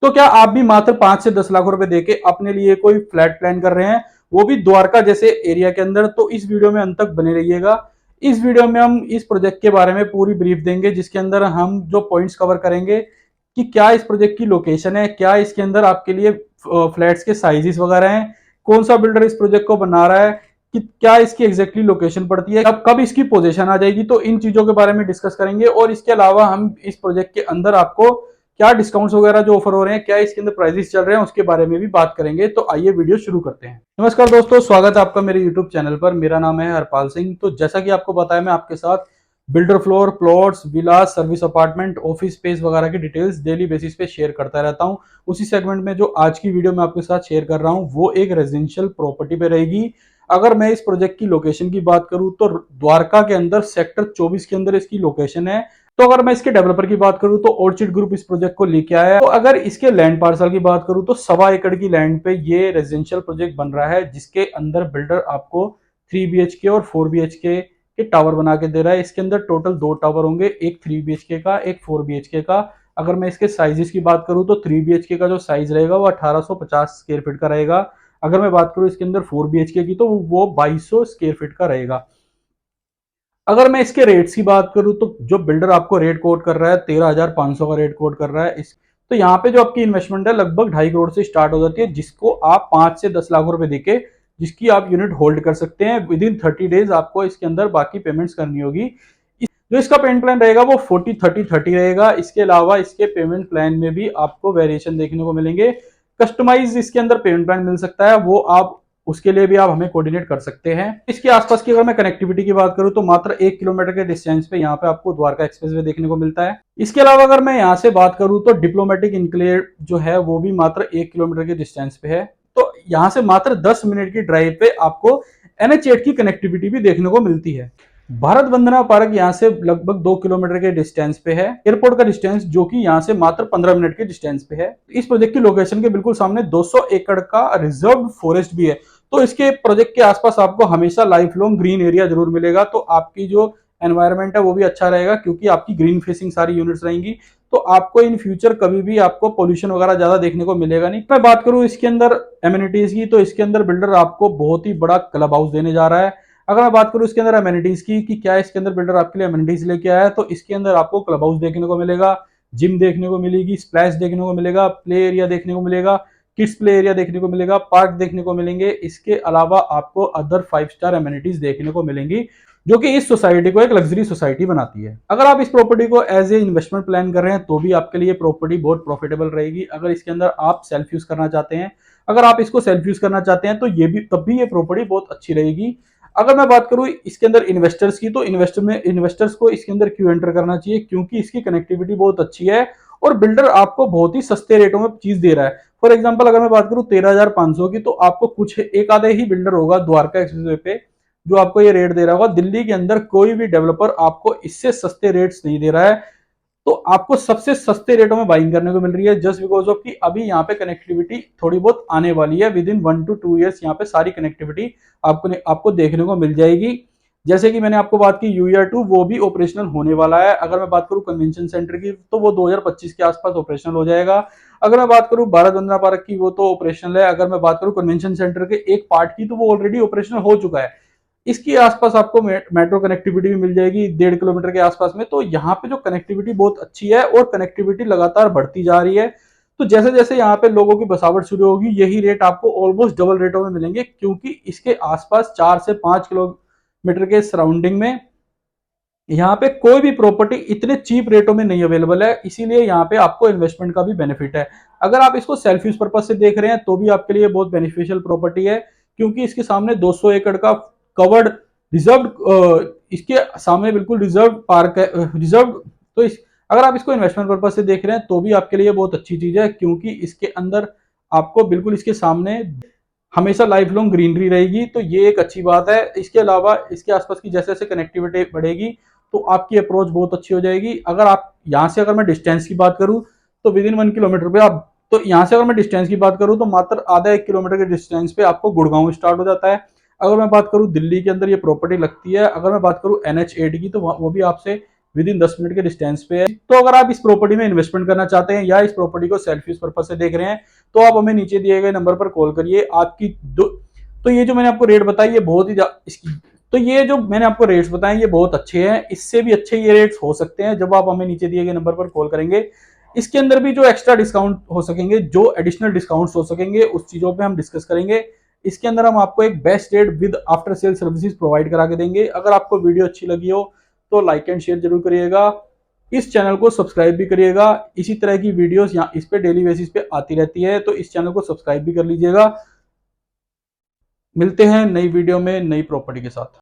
तो क्या आप भी मात्र 5 से 10 लाख रुपए देके अपने लिए कोई फ्लैट प्लान कर रहे हैं, वो भी द्वारका जैसे एरिया के अंदर? तो इस वीडियो में अंत तक बने रहिएगा। इस वीडियो में हम इस प्रोजेक्ट के बारे में पूरी ब्रीफ देंगे, जिसके अंदर हम जो पॉइंट्स कवर करेंगे कि क्या इस प्रोजेक्ट की लोकेशन है, क्या इसके अंदर आपके लिए फ्लैट्स के साइजेस वगैरह हैं, कौन सा बिल्डर इस प्रोजेक्ट को बना रहा है, कि क्या इसकी एग्जैक्टली लोकेशन पड़ती है, कब इसकी पोजीशन आ जाएगी। तो इन चीजों के बारे में डिस्कस करेंगे। और इसके अलावा हम इस प्रोजेक्ट के अंदर आपको क्या डिस्काउंट्स वगैरह जो ऑफर हो रहे हैं, क्या इसके अंदर प्राइसेस चल रहे हैं, उसके बारे में भी बात करेंगे। तो आइए वीडियो शुरू करते हैं। नमस्कार दोस्तों, स्वागत है आपका मेरे यूट्यूब चैनल पर। मेरा नाम है हरपाल सिंह। तो जैसा कि आपको बताया, मैं आपके साथ बिल्डर फ्लोर, प्लॉट्स, विलास, सर्विस अपार्टमेंट, ऑफिस स्पेस वगैरह की डिटेल्स डेली बेसिस पे शेयर करता रहता हूं। उसी सेगमेंट में जो आज की वीडियो मैं आपके साथ शेयर कर रहा हूं, वो एक रेजिडेंशियल प्रॉपर्टी पे रहेगी। अगर मैं इस प्रोजेक्ट की लोकेशन की बात करूं तो द्वारका के अंदर सेक्टर 24 के अंदर इसकी लोकेशन है। तो अगर मैं इसके डेवलपर की बात करूं तो ऑर्चिड ग्रुप इस प्रोजेक्ट को लेके आया है। तो अगर इसके लैंड पार्सल की बात करूं तो 1.25 एकड़ की लैंड पे ये रेजिडेंशियल प्रोजेक्ट बन रहा है, जिसके अंदर बिल्डर आपको 3 BHK और 4 BHK के टावर बना के दे रहा है। इसके अंदर टोटल 2 टावर होंगे, एक 3 BHK का, एक 4 BHK का। अगर मैं इसके साइजेस की बात करूं तो 3 BHK का जो साइज रहेगा वो 1850 स्क्वायर फीट का रहेगा। अगर मैं बात करूं इसके अंदर 4 BHK की, तो वो 2200 स्क्वायर फीट का रहेगा। अगर मैं इसके रेट्स की बात करूं तो जो बिल्डर आपको रेट कोट कर रहा है, 13,500 का रेट कोट कर रहा है। तो यहाँ पे जो आपकी इन्वेस्टमेंट है लगभग 2.5 करोड़ से स्टार्ट हो जाती है, जिसको आप 5 से 10 लाख रुपए देके जिसकी आप यूनिट होल्ड कर सकते हैं। विद इन 30 डेज आपको इसके अंदर बाकी पेमेंट्स करनी होगी। जो इसका पेमेंट प्लान रहेगा वो 40-30-30 रहेगा। इसके अलावा इसके पेमेंट प्लान में भी आपको वेरिएशन देखने को मिलेंगे। कस्टमाइज इसके अंदर पेमेंट प्लान मिल सकता है, वो आप उसके लिए भी आप हमें कोऑर्डिनेट कर सकते हैं। इसके आसपास की अगर मैं कनेक्टिविटी की बात करूं तो मात्र 1 किलोमीटर के डिस्टेंस पे यहाँ पे आपको द्वारका एक्सप्रेसवे देखने को मिलता है। इसके अलावा अगर मैं यहाँ से बात करूं तो डिप्लोमेटिक इनक्लेव जो है वो भी मात्र 1 किलोमीटर के डिस्टेंस पे है। तो यहाँ से मात्र 10 मिनट की ड्राइव पे आपको NH8 की कनेक्टिविटी भी देखने को मिलती है। भारत वंदना पार्क यहाँ से लगभग 2 किलोमीटर के डिस्टेंस पे है। एयरपोर्ट का डिस्टेंस जो कि यहाँ से मात्र 15 मिनट के डिस्टेंस पे है। इस प्रोजेक्ट की लोकेशन के बिल्कुल सामने 200 एकड़ का रिजर्व फॉरेस्ट भी है। तो इसके प्रोजेक्ट के आसपास आपको हमेशा लाइफ लॉन्ग ग्रीन एरिया जरूर मिलेगा। तो आपकी जो एनवायरनमेंट है वो भी अच्छा रहेगा, क्योंकि आपकी ग्रीन फेसिंग सारी यूनिट्स रहेंगी। तो आपको इन फ्यूचर कभी भी आपको पोल्यूशन वगैरह ज्यादा देखने को मिलेगा नहीं। मैं बात करूं इसके अंदर एमिनिटीज की, तो इसके अंदर बिल्डर आपको बहुत ही बड़ा क्लब हाउस देने जा रहा है। अगर मैं बात करूं इसके अंदर एमिनिटीज की कि क्या इसके अंदर बिल्डर आपके लिए एमिनिटीज लेके आया है, तो इसके अंदर आपको क्लब हाउस देखने को मिलेगा, जिम देखने को मिलेगी, स्प्लैश देखने को मिलेगा, प्ले एरिया देखने को मिलेगा, किड्स प्ले एरिया देखने को मिलेगा, पार्क देखने को मिलेंगे। इसके अलावा आपको अदर 5 स्टार एमिनिटीज देखने को मिलेंगी, जो कि इस सोसाइटी को एक लग्जरी सोसाइटी बनाती है। अगर आप इस प्रॉपर्टी को एज ए इन्वेस्टमेंट प्लान कर रहे हैं तो भी आपके लिए प्रॉपर्टी बहुत प्रॉफिटेबल रहेगी। अगर इसके अंदर आप सेल्फ यूज करना चाहते हैं, अगर आप इसको सेल्फ यूज करना चाहते हैं तो ये भी तब भी ये प्रॉपर्टी बहुत अच्छी रहेगी। अगर मैं बात करूं इसके अंदर इन्वेस्टर्स की, तो इन्वेस्टर्स को इसके अंदर क्यों एंटर करना चाहिए, क्योंकि इसकी कनेक्टिविटी बहुत अच्छी है और बिल्डर आपको बहुत ही सस्ते रेटों में चीज दे रहा है। फॉर एग्जांपल अगर मैं बात करूं 13,500 की, तो आपको कुछ एक आधे ही बिल्डर होगा द्वारका एक्सप्रेसवे पे जो आपको ये रेट दे रहा होगा। दिल्ली के अंदर कोई भी डेवलपर आपको इससे सस्ते रेट्स नहीं दे रहा है। तो आपको सबसे सस्ते रेटों में बाइंग करने को मिल रही है, जस्ट बिकॉज ऑफ कि अभी यहाँ पे कनेक्टिविटी थोड़ी बहुत आने वाली है। विद इन 1 to 2 ईयर्स यहाँ पे सारी कनेक्टिविटी आपको देखने को मिल जाएगी। जैसे कि मैंने आपको बात की UER2 वो भी ऑपरेशनल होने वाला है। अगर मैं बात करूं कन्वेंशन सेंटर की, तो वो 2025 के आसपास ऑपरेशनल हो जाएगा। अगर मैं बात करूं भारत वंदना पार्क की, वो तो ऑपरेशनल है। अगर मैं बात करूं कन्वेंशन सेंटर के एक पार्ट की, तो वो ऑलरेडी ऑपरेशनल हो चुका है। इसके आसपास आपको मेट्रो कनेक्टिविटी भी मिल जाएगी 1.5 किलोमीटर के आसपास में। तो यहाँ पे जो कनेक्टिविटी बहुत अच्छी है और कनेक्टिविटी लगातार बढ़ती जा रही है। तो जैसे जैसे यहाँ पे लोगों की बसावट शुरू होगी, यही रेट आपको ऑलमोस्ट डबल रेटों में मिलेंगे, क्योंकि इसके आसपास 4 से 5 किलोमीटर के सराउंडिंग में यहाँ पे कोई भी प्रॉपर्टी इतने चीप रेटों में नहीं अवेलेबल है। इसीलिए यहाँ पे आपको इन्वेस्टमेंट का भी बेनिफिट है। अगर आप इसको सेल्फ यूज पर्पज से देख रहे हैं तो भी आपके लिए बहुत बेनिफिशियल प्रॉपर्टी है, क्योंकि इसके सामने 200 एकड़ का कवर्ड रिजर्व, इसके सामने बिल्कुल रिजर्व पार्क है, रिजर्व। तो अगर आप इसको इन्वेस्टमेंट पर्पज से देख रहे हैं तो भी आपके लिए बहुत अच्छी चीज है, क्योंकि इसके अंदर आपको बिल्कुल इसके सामने हमेशा लाइफ लॉन्ग ग्रीनरी रहेगी। तो ये एक अच्छी बात है। इसके अलावा इसके आसपास की जैसे जैसे कनेक्टिविटी बढ़ेगी तो आपकी अप्रोच बहुत अच्छी हो जाएगी। अगर आप यहाँ से अगर मैं डिस्टेंस की बात करूँ तो विद इन 1 किलोमीटर पे आप, तो यहाँ से अगर मैं डिस्टेंस की बात करूँ तो मात्र आधा 1 किलोमीटर के डिस्टेंस पे आपको गुड़गांव स्टार्ट हो जाता है। अगर मैं बात करूँ दिल्ली के अंदर ये प्रॉपर्टी लगती है, अगर मैं बात करूँ NH8 की, तो वो भी आपसे विद इन 10 मिनट के डिस्टेंस पे है। तो अगर आप इस प्रॉपर्टी में इन्वेस्टमेंट करना चाहते हैं या इस प्रॉपर्टी को सेल्फ यूज पर्पज से देख रहे हैं तो आप हमें नीचे दिए गए नंबर पर कॉल करिए। आपकी तो ये जो मैंने आपको रेट बताई ये बहुत ही इसकी तो ये जो मैंने आपको रेट्स बताए ये बहुत अच्छे हैं, इससे भी अच्छे ये रेट्स हो सकते हैं जब आप हमें नीचे दिए गए नंबर पर कॉल करेंगे। इसके अंदर भी जो एक्स्ट्रा डिस्काउंट हो सकेंगे, जो एडिशनल डिस्काउंट्स हो सकेंगे, उस चीजों पे हम डिस्कस करेंगे। इसके अंदर हम आपको एक best rate with after sale services provide करा के देंगे। अगर आपको वीडियो अच्छी लगी हो तो लाइक एंड शेयर जरूर करिएगा, इस चैनल को सब्सक्राइब भी करिएगा। इसी तरह की वीडियोस यहाँ इस पे डेली बेसिस पे आती रहती है, तो इस चैनल को सब्सक्राइब भी कर लीजिएगा। मिलते हैं नई वीडियो में नई प्रॉपर्टी के साथ।